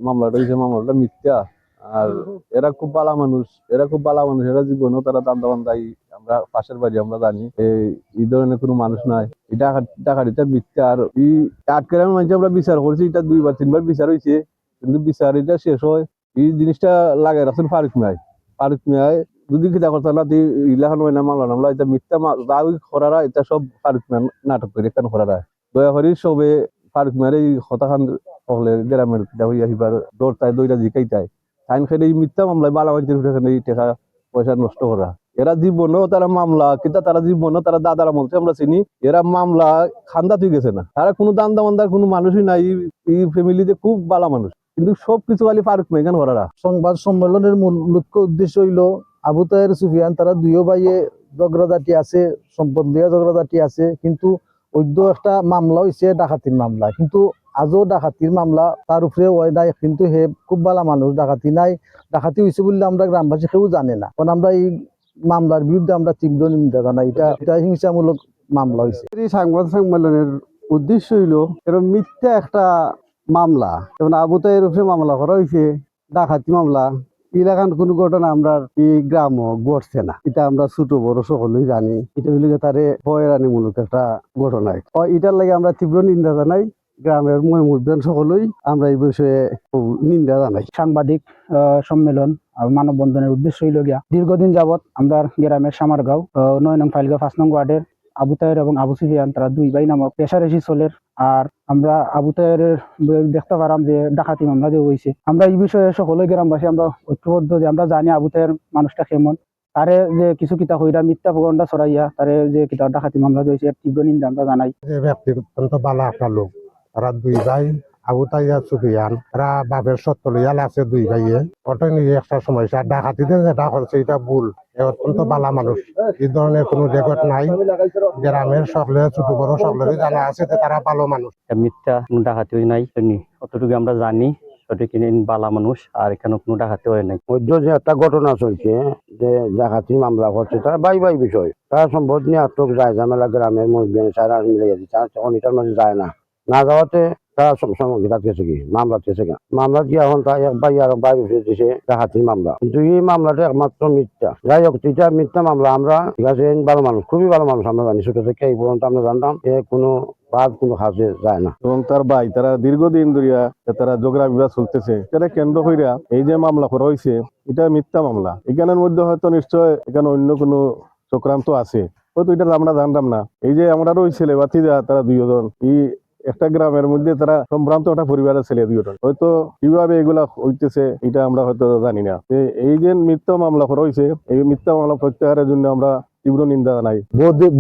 মামলাটা হয়েছে মামলাটা মিথ্যা। আর এরা খুব ভালো মানুষ, এরা জীবনেও তারা দান্দা বান্দাই। আমরা পাশের বাড়ি আমরা জানি এই ধরনের কোনো মানুষ নাই। এটা ডাকাতিটা মিথ্যা। আর এই আটকেরাম মানুষ আমরা বিচার করছি, এটা 2-3 বার বিচার হয়েছে, কিন্তু বিচার এটা শেষ হয় এই জিনিসটা লাগাই রাখছেন ফারুক মিয়ায় যদি কিতা করতে না ইলাখান হয় না মামলা নামলা এটা মিথ্যা দাবি করারা এটা সব ফারুক মিয়া নাটক করে কেন করারা দয়া করি সবে ফারুক মিয়ার এই হতাখান হলে গ্রামের কিতা হইয়া হিবার দৌড়তায় দইটা জিকাইতায় আইন খেলে এই মিথ্যা মামলায় বালা মানুষের উঠে এই টাকা পয়সা নষ্ট করা। এরা জীবনও তারা মামলা কিন্তু তারা জীবনও তারা দাদারা বলছে আমরা চিনি, এরা মামলা খান্দা তুই গেছে না, তারা কোনো দান্দা মান্দার কোনো মানুষই নাই। এই ফ্যামিলিতে খুব ভালো মানুষ, কিন্তু সবকিছু খালি ফারুক মেগান করারা। সংবাদ সম্মেলনের মূল লক্ষ্য উদ্দেশ্য হইল আবু তাহের সুফিয়ান তারা দুইও ভাইয়ে ঝগড়াঝাটি আছে, সম্পদ লিয়া ঝগড়াঝাটি আছে, কিন্তু ওইদ্য একটা মামলা হয়েছে ডাকাতির মামলা, কিন্তু আজও ডাকাতির মামলা তার উপরে ওই নাই, কিন্তু হে খুব ভালো মানুষ, ডাকাতি নাই। ডাকাতি হয়েছে বললে আমরা গ্রামবাসী কেউ জানে না, কারণ আমরা এই মামলার বিরুদ্ধে আমরা তীব্র নিন্দা জানাই। এটা হিংসামূলক মামলা হয়েছে। এই সংবাদ সম্মেলনের উদ্দেশ্য হইল এরকম মিথ্যা একটা মামলা, যেমন আবু তাহের উপরে মামলা করা হয়েছে ডাকাতি মামলা। এলাকার কোন ঘটনা আমরা এই গ্রাম ঘটছে না, এটা আমরা ছোট বড় সকলেই জানি। এটা হইলে তারে হয়রানিমূলক একটা ঘটনা। এটার লাগে আমরা তীব্র নিন্দা জানাই। গ্রামের মহিমুদ্দান সকলেই আমরা এই বিষয়ে খুব নিন্দা জানাই। সাংবাদিক সম্মেলন মানববন্ধনের উদ্দেশ্য হইল গিয়া দীর্ঘদিন যাবৎ আমরা গ্রামের সামারগাঁও 9 নং ফাইলগাঁও 5 নং ওয়ার্ডের আবু তাহের এবং আবু সুফিয়ান তারা দুই ভাই নামক পেশারেশি চলের। আর আমরা আবু তাহেরের দেখতে পারাম যে ডাকাতি মামলা যে হয়েছে, আমরা এই বিষয়ে সকলে গ্রামবাসী আমরা ঐক্যবদ্ধ যে আমরা জানি আবু তাহের মানুষটা কেমন, তারে যে কিছু কিতা হইরা মিথ্যা প্রগণ্ডা ছড়াইয়া তারে যে কিতা ডাকাতি মামলা হয়েছে এর তীব্র নিন্দা আমরা জানাই। ব্যক্তি অত্যন্ত ভালো একটা লোক, তারা দুই ভাই আবু তাইয়া সুফিয়ান, তারা বাপের সত্য লইয়াল আছে দুই ভাইয়ে। ওটা নিয়ে একটা সমস্যা ডাকাতিতে যেটা করছে এটা ভুল। অত্যন্ত ভালো মানুষ, এই ধরনের কোনো রেকর্ড নাই। গ্রামের সকলে ছোট বড় সকলেরই জানা আছে যে তারা ভালো মানুষ। মিথ্যা কোনো ডাকাতি হয় নাই, অতটুকু আমরা জানি সঠিক বালা মানুষ, আর এখানে কোনো ডাকাতি হয় নাই। মধ্য যে একটা ঘটনা চলছে যে ডাকাতি মামলা করছে, তার বাই বিষয়, তারা সম্পদ নিয়ে আটক যায় ঝামেলা গ্রামের মধ্যে সারা মিলিয়ে দিচ্ছে, তখন এটার মাঝে যায় না যাওয়াতে তারা সবসময় কি মামলা দিয়েছে মামলা দিয়ে এখন তা এক ভাই আর ভাই উঠে দিছে ডাকাতির মামলা, কিন্তু এই মামলাটা একমাত্র মিথ্যা। যাই হোক এটা মিথ্যা মামলা। আমরা ঠিক আছে ভালো মানুষ, খুবই ভালো মানুষ আমরা জানি, ছোট থেকে এই পর্যন্ত আমরা জানতাম কোনো কোনো কাজে যায় না। এবং তার ভাই তারা দীর্ঘদিন ধরিয়া তারা ঝগড়া বিবাদ চলতেছে, এটা কেন্দ্র কইরা এই যে মামলা করা হয়েছে এটা মিথ্যা মামলা। এখানের মধ্যে হয়তো নিশ্চয় এখানে অন্য কোনো চক্রান্ত আছে, হয়তো এটা আমরা জানতাম না। এই যে আমরা ওই ছেলে বাতিজা তারা দুইজন এই একটা গ্রামের মধ্যে তারা সম্ভ্রান্ত একটা পরিবারের ছেলে দুইজন, হয়তো কিভাবে এগুলা হইতেছে এটা আমরা হয়তো জানি না। এই যে মিথ্যা মামলা করা হয়েছে, এই মিথ্যা মামলা প্রত্যাহারের জন্য আমরা তীব্র নিন্দা জানাই।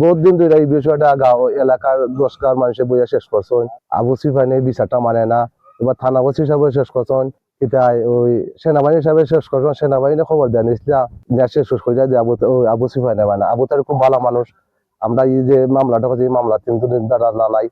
বহুত দিন ধরে এই বিষয়টা গাঁও এলাকার 10 মানুষের বইয়া শেষ করছেন। আবু সুফিয়ানের বিচারটা মানে না, এবার থানা বসি হিসাবে শেষ করছেন, এটা ওই সেনাবাহিনী হিসাবে শেষ করছেন। সেনাবাহিনী খবর দেন শেষ করে দেয় আবু সুফিয়ানের মানে। আবু তাহের খুব ভালো মানুষ। আমরা এই যে মামলাটা করছি, মামলা কিন্তু নিন্দা জানাই।